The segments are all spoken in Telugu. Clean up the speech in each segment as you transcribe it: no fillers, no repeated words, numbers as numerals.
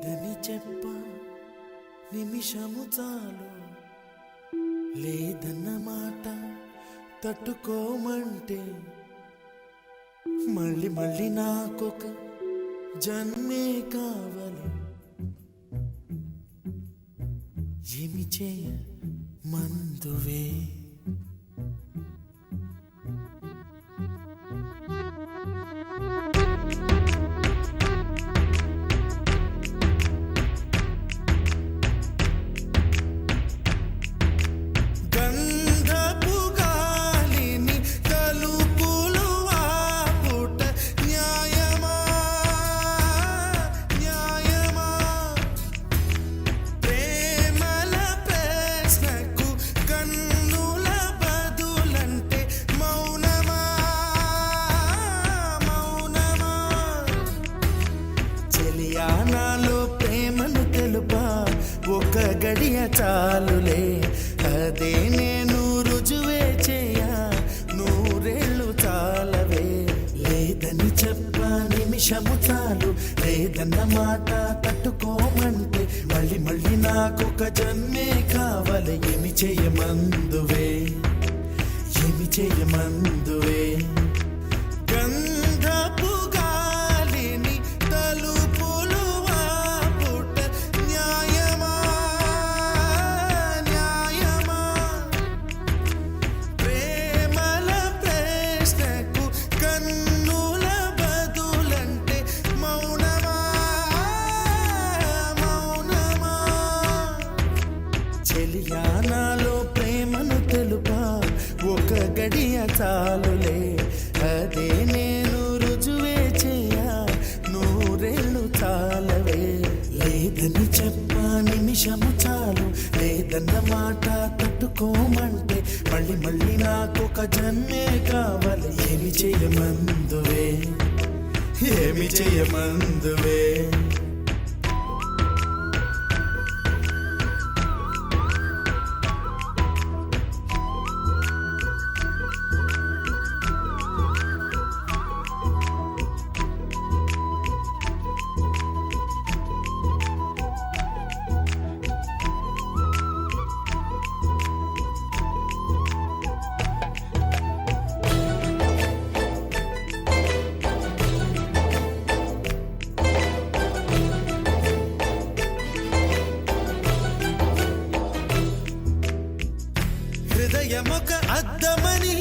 లేదని చెప్ప నిమిషము చాలు, లేదన్న మాట తట్టుకోమంటే మళ్ళీ మళ్ళీ నాకొక జన్మే కావాలి. ఏమి చేయ మందువే నాలో ప్రేమను తెలుపా ఒక గడియ చాలులే, అదే నేను రుజువే చేయ నూరేళ్ళు చాలవే. లేదని చెప్ప నిమిషము చాలు, లేదన్న మాట తట్టుకోమంటే మళ్ళీ మళ్ళీ నాకొక జన్మే కావాలి. ఏమి చేయమందువే, ఏమి చేయమందువే. గంధపు గాలిని తలుపులు ఆపుట న్యాయమా న్యాయమా, ప్రేమల ప్రశ్నకు కన్నుల బదులంటే మౌనమా మౌనమా. చెలియా నాలో ప్రేమను తెలుపా ఒక గడియ చాలులే, అదే నేను రుజువే చేయ నూరేళ్ళు చాలవే. లేదని చెప్ప నిమిషము చాలు, లేదన్న మాట తట్టుకోమంటే మళ్ళీ మళ్ళీ నాకొక జన్మే కావాలి. ఏమి చేయమందువే, ఏమి చేయమందువే. హృదయమొక అద్దమని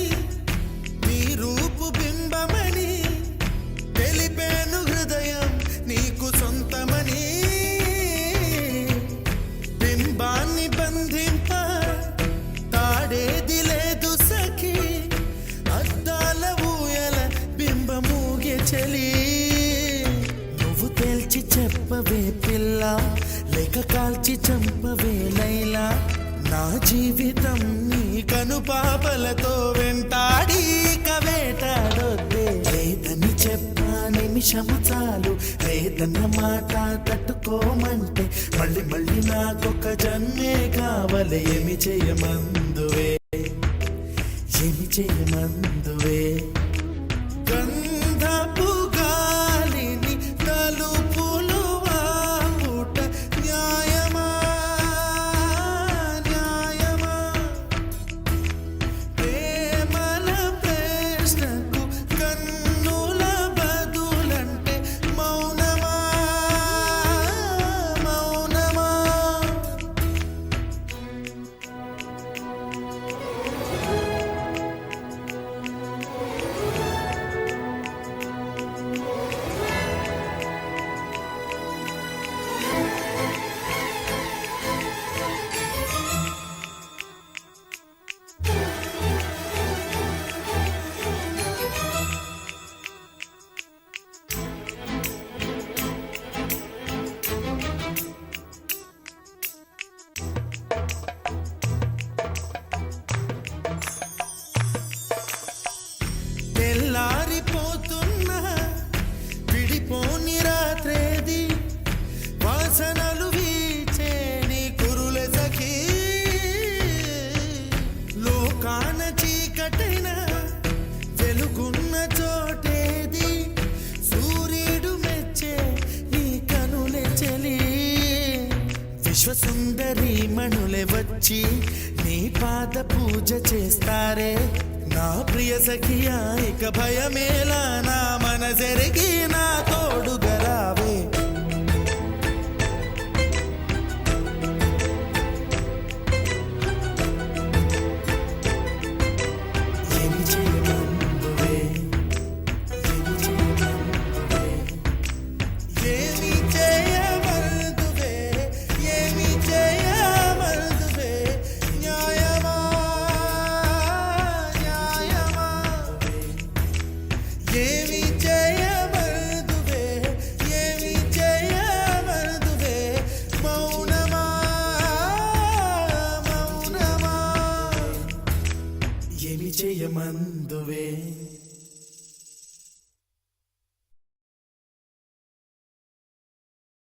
నీ రూపు బింబమని తెలిపేను, హృదయం నీకు సొంతమని. బింబాన్ని బంధింప తాడేది లేదు సఖి, అద్దాల ఊయల బింబమూగే చలి. నువ్వు తేల్చి చెప్పవే పిల్ల, లేక కాల్చి చంపవే లైలా. నా జీవితం నీ కనుపాపలతో వెంటాడి కవేటాడొద్దే. లేదని చెప్ప నిమిషము చాలు, లేదన్న మాట తట్టుకోమంటే మళ్ళీ మళ్ళీ నాకొక జన్మే కావాలి. ఏమి చేయమందువే, ఏమి చేయమందువే. గంధపు గాలిని తలుపులు ఆపుట న్యాయమా న్యాయమా, ప్రేమల ప్రశ్నకు కన్నుల బదులంటే మౌనమా మౌనమా. విశ్వసుందరి మణులే వచ్చి నీ పాద పూజ చేస్తారే నా ప్రియ సఖియా ఇక భయమేలా నా మనసెరిగి నా తోడుగా